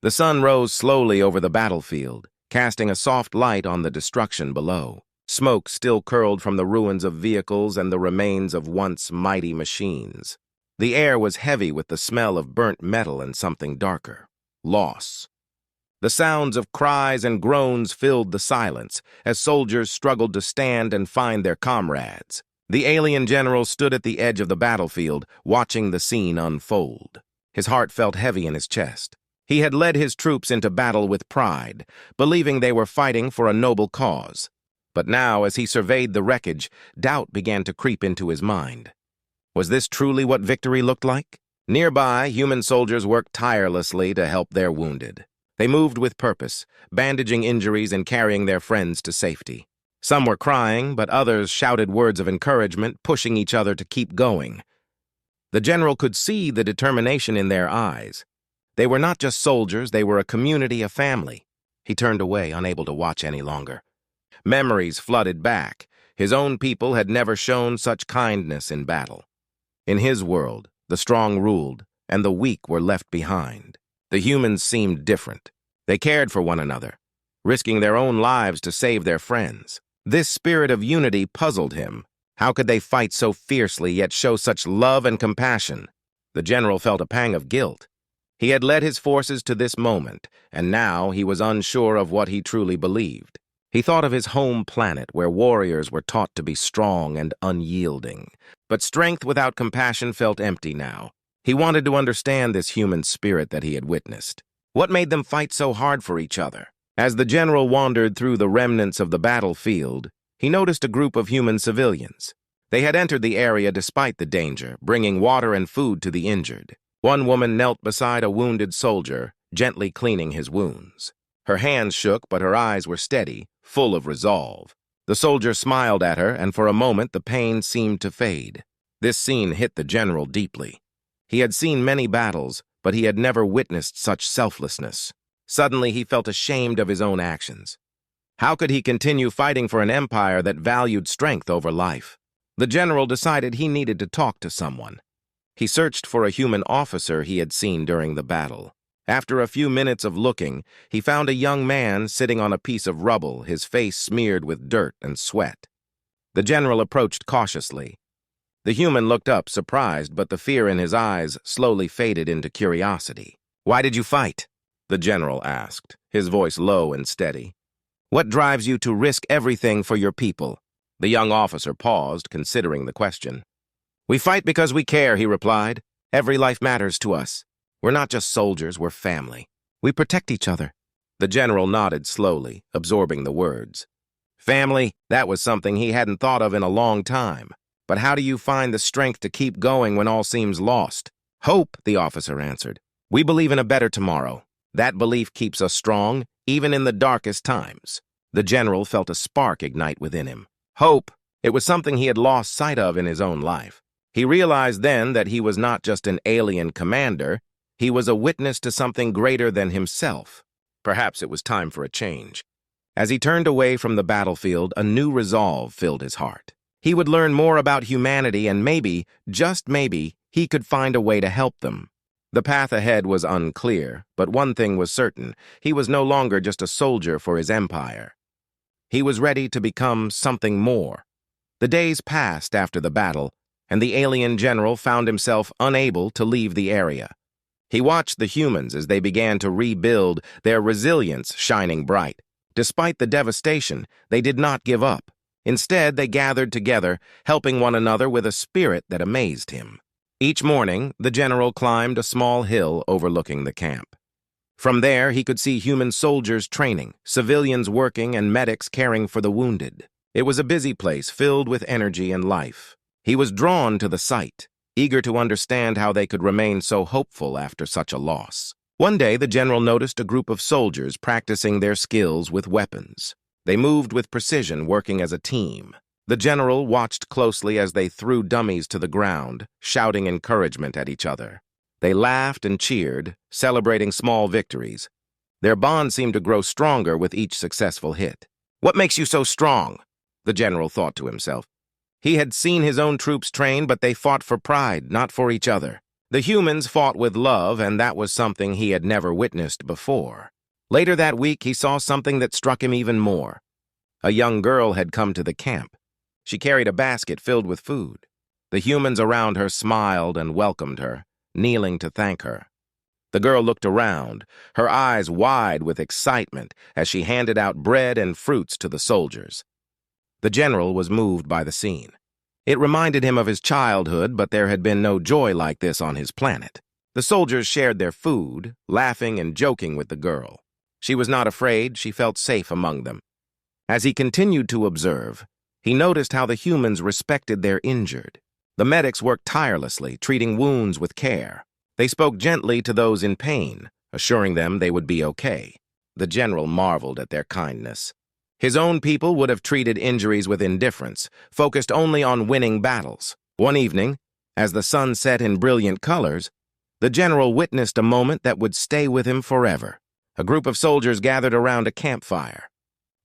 The sun rose slowly over the battlefield, casting a soft light on the destruction below. Smoke still curled from the ruins of vehicles and the remains of once mighty machines. The air was heavy with the smell of burnt metal and something darker: loss. The sounds of cries and groans filled the silence as soldiers struggled to stand and find their comrades. The alien general stood at the edge of the battlefield, watching the scene unfold. His heart felt heavy in his chest. He had led his troops into battle with pride, believing they were fighting for a noble cause. But now, as he surveyed the wreckage, doubt began to creep into his mind. Was this truly what victory looked like? Nearby, human soldiers worked tirelessly to help their wounded. They moved with purpose, bandaging injuries and carrying their friends to safety. Some were crying, but others shouted words of encouragement, pushing each other to keep going. The general could see the determination in their eyes. They were not just soldiers, they were a community, a family. He turned away, unable to watch any longer. Memories flooded back. His own people had never shown such kindness in battle. In his world, the strong ruled, and the weak were left behind. The humans seemed different. They cared for one another, risking their own lives to save their friends. This spirit of unity puzzled him. How could they fight so fiercely yet show such love and compassion? The general felt a pang of guilt. He had led his forces to this moment, and now he was unsure of what he truly believed. He thought of his home planet, where warriors were taught to be strong and unyielding. But strength without compassion felt empty now. He wanted to understand this human spirit that he had witnessed. What made them fight so hard for each other? As the general wandered through the remnants of the battlefield, he noticed a group of human civilians. They had entered the area despite the danger, bringing water and food to the injured. One woman knelt beside a wounded soldier, gently cleaning his wounds. Her hands shook, but her eyes were steady, full of resolve. The soldier smiled at her, and for a moment the pain seemed to fade. This scene hit the general deeply. He had seen many battles, but he had never witnessed such selflessness. Suddenly he felt ashamed of his own actions. How could he continue fighting for an empire that valued strength over life? The general decided he needed to talk to someone. He searched for a human officer he had seen during the battle. After a few minutes of looking, he found a young man sitting on a piece of rubble, his face smeared with dirt and sweat. The general approached cautiously. The human looked up, surprised, but the fear in his eyes slowly faded into curiosity. "Why did you fight?" the general asked, his voice low and steady. "What drives you to risk everything for your people?" The young officer paused, considering the question. "We fight because we care," he replied. "Every life matters to us. We're not just soldiers, we're family. We protect each other." The general nodded slowly, absorbing the words. Family, that was something he hadn't thought of in a long time. But how do you find the strength to keep going when all seems lost? "Hope," the officer answered. "We believe in a better tomorrow. That belief keeps us strong, even in the darkest times." The general felt a spark ignite within him. Hope. It was something he had lost sight of in his own life. He realized then that he was not just an alien commander, he was a witness to something greater than himself. Perhaps it was time for a change. As he turned away from the battlefield, a new resolve filled his heart. He would learn more about humanity and maybe, just maybe, he could find a way to help them. The path ahead was unclear, but one thing was certain: he was no longer just a soldier for his empire. He was ready to become something more. The days passed after the battle, and the alien general found himself unable to leave the area. He watched the humans as they began to rebuild, their resilience shining bright. Despite the devastation, they did not give up. Instead, they gathered together, helping one another with a spirit that amazed him. Each morning, the general climbed a small hill overlooking the camp. From there, he could see human soldiers training, civilians working, and medics caring for the wounded. It was a busy place filled with energy and life. He was drawn to the sight, eager to understand how they could remain so hopeful after such a loss. One day, the general noticed a group of soldiers practicing their skills with weapons. They moved with precision, working as a team. The general watched closely as they threw dummies to the ground, shouting encouragement at each other. They laughed and cheered, celebrating small victories. Their bond seemed to grow stronger with each successful hit. "What makes you so strong?" the general thought to himself. He had seen his own troops train, but they fought for pride, not for each other. The humans fought with love, and that was something he had never witnessed before. Later that week, he saw something that struck him even more. A young girl had come to the camp. She carried a basket filled with food. The humans around her smiled and welcomed her, kneeling to thank her. The girl looked around, her eyes wide with excitement as she handed out bread and fruits to the soldiers. The general was moved by the scene. It reminded him of his childhood, but there had been no joy like this on his planet. The soldiers shared their food, laughing and joking with the girl. She was not afraid, she felt safe among them. As he continued to observe, he noticed how the humans respected their injured. The medics worked tirelessly, treating wounds with care. They spoke gently to those in pain, assuring them they would be okay. The general marveled at their kindness. His own people would have treated injuries with indifference, focused only on winning battles. One evening, as the sun set in brilliant colors, the general witnessed a moment that would stay with him forever. A group of soldiers gathered around a campfire.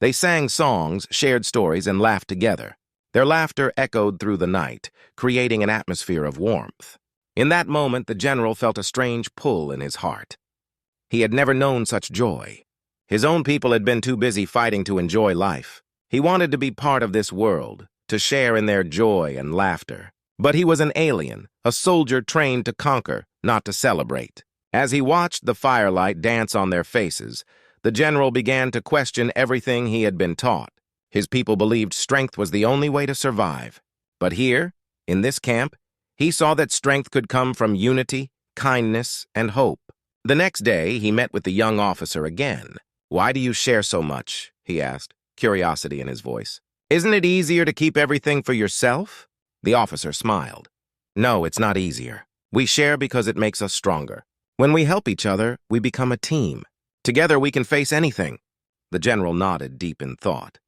They sang songs, shared stories, and laughed together. Their laughter echoed through the night, creating an atmosphere of warmth. In that moment, the general felt a strange pull in his heart. He had never known such joy. His own people had been too busy fighting to enjoy life. He wanted to be part of this world, to share in their joy and laughter. But he was an alien, a soldier trained to conquer, not to celebrate. As he watched the firelight dance on their faces, the general began to question everything he had been taught. His people believed strength was the only way to survive. But here, in this camp, he saw that strength could come from unity, kindness, and hope. The next day, he met with the young officer again. "Why do you share so much?" he asked, curiosity in his voice. "Isn't it easier to keep everything for yourself?" The officer smiled. "No, it's not easier. We share because it makes us stronger. When we help each other, we become a team. Together we can face anything." The general nodded, deep in thought.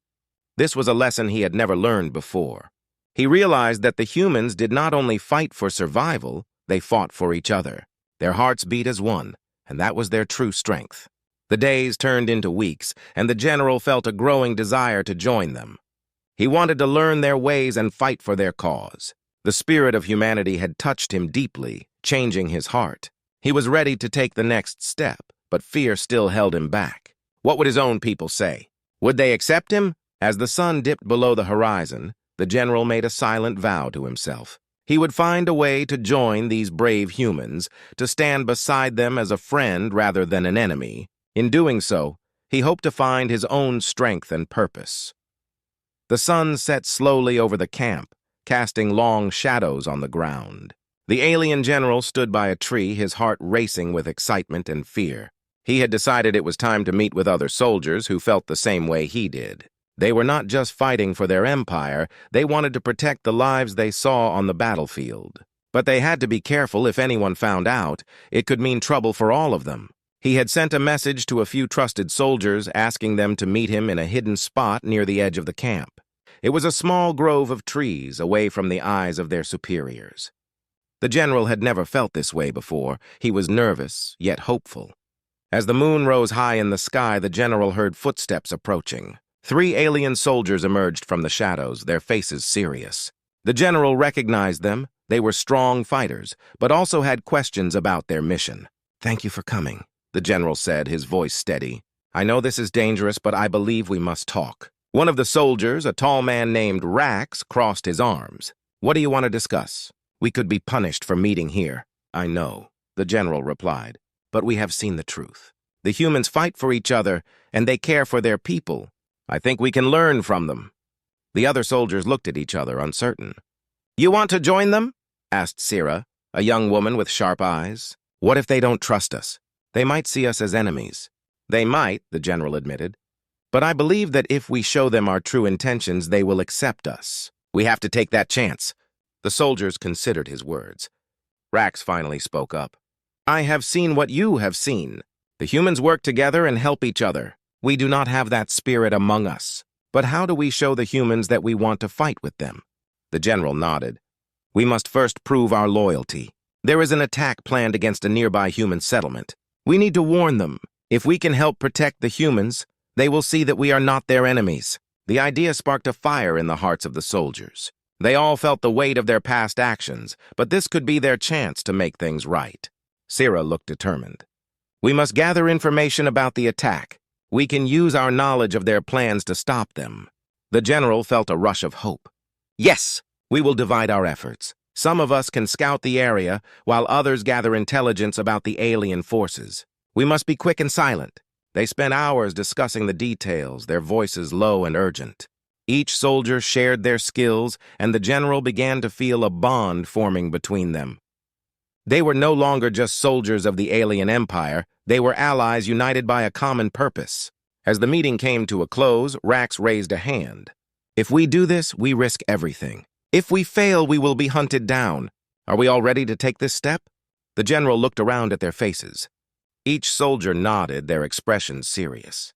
This was a lesson he had never learned before. He realized that the humans did not only fight for survival, they fought for each other. Their hearts beat as one, and that was their true strength. The days turned into weeks, and the general felt a growing desire to join them. He wanted to learn their ways and fight for their cause. The spirit of humanity had touched him deeply, changing his heart. He was ready to take the next step, but fear still held him back. What would his own people say? Would they accept him? As the sun dipped below the horizon, the general made a silent vow to himself. He would find a way to join these brave humans, to stand beside them as a friend rather than an enemy. In doing so, he hoped to find his own strength and purpose. The sun set slowly over the camp, casting long shadows on the ground. The alien general stood by a tree, his heart racing with excitement and fear. He had decided it was time to meet with other soldiers who felt the same way he did. They were not just fighting for their empire, they wanted to protect the lives they saw on the battlefield. But they had to be careful. If anyone found out, it could mean trouble for all of them. He had sent a message to a few trusted soldiers asking them to meet him in a hidden spot near the edge of the camp. It was a small grove of trees away from the eyes of their superiors. The general had never felt this way before. He was nervous, yet hopeful. As the moon rose high in the sky, the general heard footsteps approaching. 3 alien soldiers emerged from the shadows, their faces serious. The general recognized them. They were strong fighters, but also had questions about their mission. "Thank you for coming," the general said, his voice steady. "I know this is dangerous, but I believe we must talk." One of the soldiers, a tall man named Rax, crossed his arms. "What do you want to discuss? We could be punished for meeting here." "I know," the general replied, "but we have seen the truth. The humans fight for each other, and they care for their people. I think we can learn from them." The other soldiers looked at each other, uncertain. "You want to join them?" asked Sira, a young woman with sharp eyes. "What if they don't trust us? They might see us as enemies." "They might," the general admitted. "But I believe that if we show them our true intentions, they will accept us. We have to take that chance." The soldiers considered his words. Rax finally spoke up. "I have seen what you have seen. The humans work together and help each other. We do not have that spirit among us. But how do we show the humans that we want to fight with them?" The general nodded. "We must first prove our loyalty. There is an attack planned against a nearby human settlement. We need to warn them. If we can help protect the humans, they will see that we are not their enemies." The idea sparked a fire in the hearts of the soldiers. They all felt the weight of their past actions, but this could be their chance to make things right. Sira looked determined. We must gather information about the attack. We can use our knowledge of their plans to stop them. The general felt a rush of hope. Yes, we will divide our efforts. Some of us can scout the area, while others gather intelligence about the alien forces. We must be quick and silent. They spent hours discussing the details, their voices low and urgent. Each soldier shared their skills, and the general began to feel a bond forming between them. They were no longer just soldiers of the alien empire, they were allies united by a common purpose. As the meeting came to a close, Rax raised a hand. If we do this, we risk everything. If we fail, we will be hunted down. Are we all ready to take this step? The general looked around at their faces. Each soldier nodded, their expressions serious.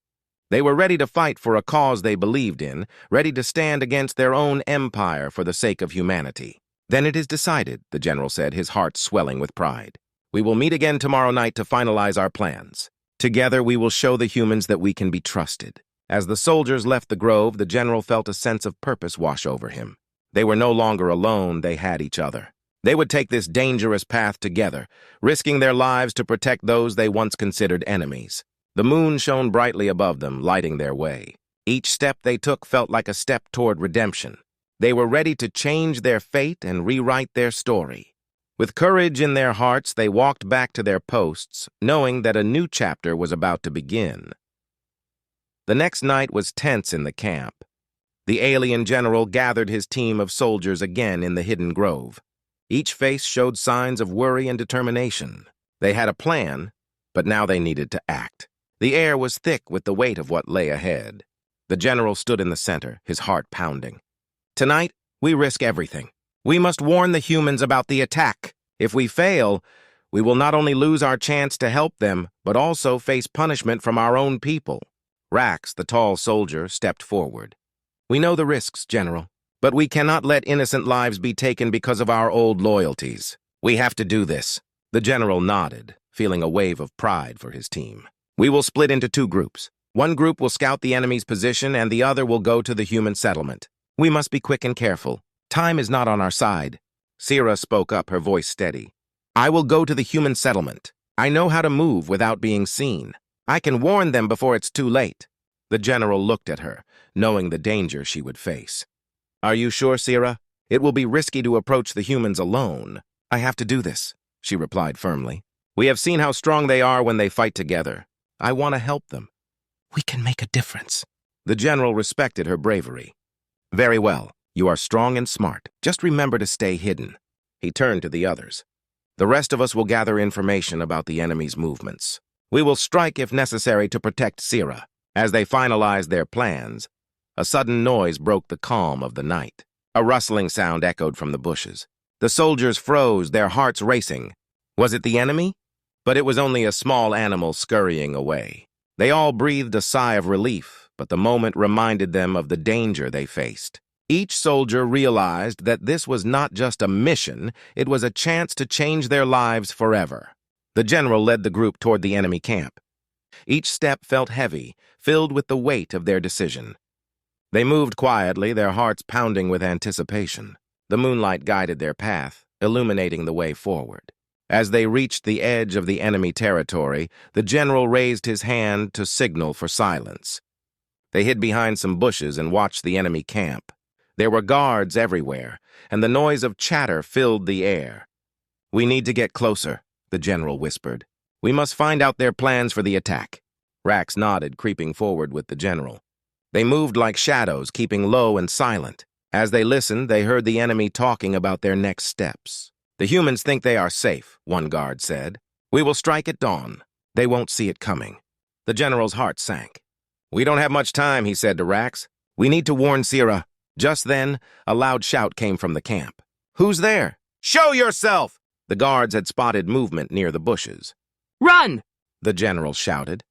They were ready to fight for a cause they believed in, ready to stand against their own empire for the sake of humanity. Then it is decided, the general said, his heart swelling with pride. We will meet again tomorrow night to finalize our plans. Together we will show the humans that we can be trusted. As the soldiers left the grove, the general felt a sense of purpose wash over him. They were no longer alone, they had each other. They would take this dangerous path together, risking their lives to protect those they once considered enemies. The moon shone brightly above them, lighting their way. Each step they took felt like a step toward redemption. They were ready to change their fate and rewrite their story. With courage in their hearts, they walked back to their posts, knowing that a new chapter was about to begin. The next night was tense in the camp. The alien general gathered his team of soldiers again in the hidden grove. Each face showed signs of worry and determination. They had a plan, but now they needed to act. The air was thick with the weight of what lay ahead. The general stood in the center, his heart pounding. Tonight, we risk everything. We must warn the humans about the attack. If we fail, we will not only lose our chance to help them, but also face punishment from our own people. Rax, the tall soldier, stepped forward. We know the risks, General, but we cannot let innocent lives be taken because of our old loyalties. We have to do this. The general nodded, feeling a wave of pride for his team. We will split into two groups. One group will scout the enemy's position and the other will go to the human settlement. We must be quick and careful. Time is not on our side. Sira spoke up, her voice steady. I will go to the human settlement. I know how to move without being seen. I can warn them before it's too late. The general looked at her, knowing the danger she would face. Are you sure, Sira? It will be risky to approach the humans alone. I have to do this, she replied firmly. We have seen how strong they are when they fight together. I want to help them. We can make a difference. The general respected her bravery. Very well. You are strong and smart. Just remember to stay hidden. He turned to the others. The rest of us will gather information about the enemy's movements. We will strike if necessary to protect Sira. As they finalized their plans, a sudden noise broke the calm of the night. A rustling sound echoed from the bushes. The soldiers froze, their hearts racing. Was it the enemy? But it was only a small animal scurrying away. They all breathed a sigh of relief, but the moment reminded them of the danger they faced. Each soldier realized that this was not just a mission, it was a chance to change their lives forever. The general led the group toward the enemy camp. Each step felt heavy, filled with the weight of their decision. They moved quietly, their hearts pounding with anticipation. The moonlight guided their path, illuminating the way forward. As they reached the edge of the enemy territory, the general raised his hand to signal for silence. They hid behind some bushes and watched the enemy camp. There were guards everywhere, and the noise of chatter filled the air. We need to get closer, the general whispered. We must find out their plans for the attack. Rax nodded, creeping forward with the general. They moved like shadows, keeping low and silent. As they listened, they heard the enemy talking about their next steps. The humans think they are safe, one guard said. We will strike at dawn. They won't see it coming. The general's heart sank. We don't have much time, he said to Rax. We need to warn Sira. Just then, a loud shout came from the camp. Who's there? Show yourself! The guards had spotted movement near the bushes. Run! The general shouted.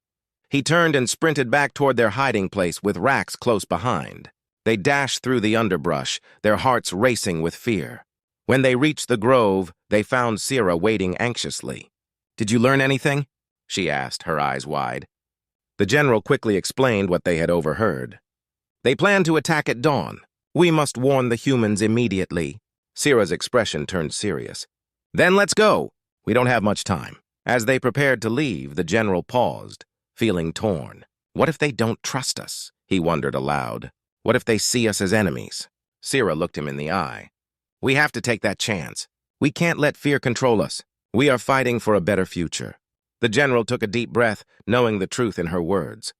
He turned and sprinted back toward their hiding place with Rax close behind. They dashed through the underbrush, their hearts racing with fear. When they reached the grove, they found Sira waiting anxiously. Did you learn anything? She asked, her eyes wide. The general quickly explained what they had overheard. They planned to attack at dawn. We must warn the humans immediately. Sira's expression turned serious. Then let's go. We don't have much time. As they prepared to leave, the general paused, feeling torn. What if they don't trust us? He wondered aloud. What if they see us as enemies? Sira looked him in the eye. We have to take that chance. We can't let fear control us. We are fighting for a better future. The general took a deep breath, knowing the truth in her words.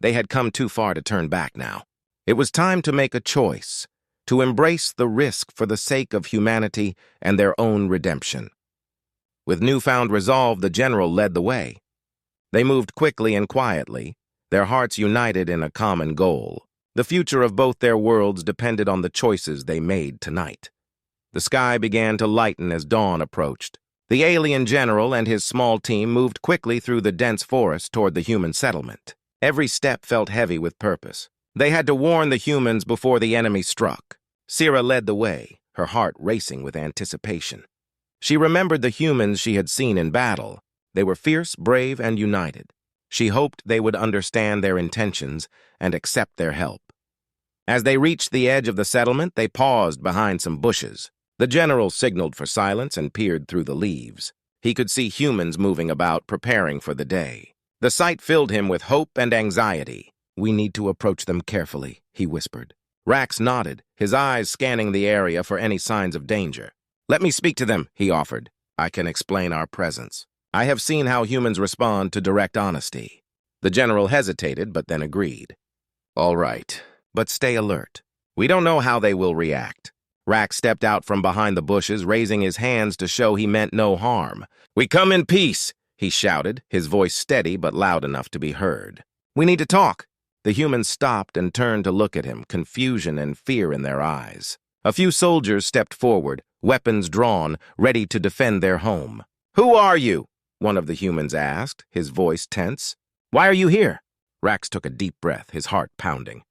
They had come too far to turn back now. It was time to make a choice, to embrace the risk for the sake of humanity and their own redemption. With newfound resolve, the general led the way. They moved quickly and quietly, their hearts united in a common goal. The future of both their worlds depended on the choices they made tonight. The sky began to lighten as dawn approached. The alien general and his small team moved quickly through the dense forest toward the human settlement. Every step felt heavy with purpose. They had to warn the humans before the enemy struck. Sira led the way, her heart racing with anticipation. She remembered the humans she had seen in battle. They were fierce, brave, and united. She hoped they would understand their intentions and accept their help. As they reached the edge of the settlement, they paused behind some bushes. The general signaled for silence and peered through the leaves. He could see humans moving about, preparing for the day. The sight filled him with hope and anxiety. We need to approach them carefully, he whispered. Rax nodded, his eyes scanning the area for any signs of danger. Let me speak to them, he offered. I can explain our presence. I have seen how humans respond to direct honesty. The general hesitated, but then agreed. All right, but stay alert. We don't know how they will react. Rax stepped out from behind the bushes, raising his hands to show he meant no harm. We come in peace, he shouted, his voice steady but loud enough to be heard. We need to talk. The humans stopped and turned to look at him, confusion and fear in their eyes. A few soldiers stepped forward, weapons drawn, ready to defend their home. Who are you? One of the humans asked, his voice tense. Why are you here? Rax took a deep breath, his heart pounding.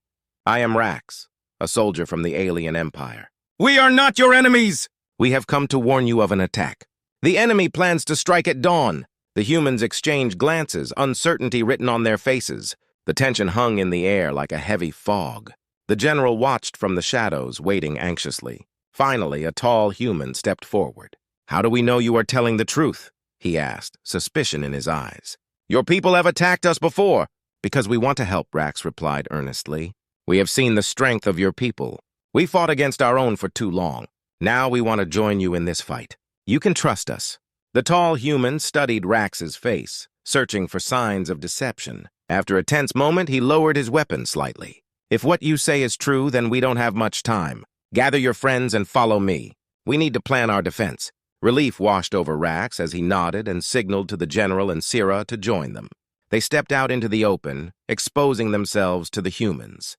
I am Rax, a soldier from the alien empire. We are not your enemies! We have come to warn you of an attack. The enemy plans to strike at dawn. The humans exchanged glances, uncertainty written on their faces. The tension hung in the air like a heavy fog. The general watched from the shadows, waiting anxiously. Finally, a tall human stepped forward. How do we know you are telling the truth? He asked, suspicion in his eyes. Your people have attacked us before. Because we want to help, Rax replied earnestly. We have seen the strength of your people. We fought against our own for too long. Now we want to join you in this fight. You can trust us. The tall human studied Rax's face, searching for signs of deception. After a tense moment, he lowered his weapon slightly. If what you say is true, then we don't have much time. Gather your friends and follow me. We need to plan our defense. Relief washed over Rax as he nodded and signaled to the general and Sira to join them. They stepped out into the open, exposing themselves to the humans.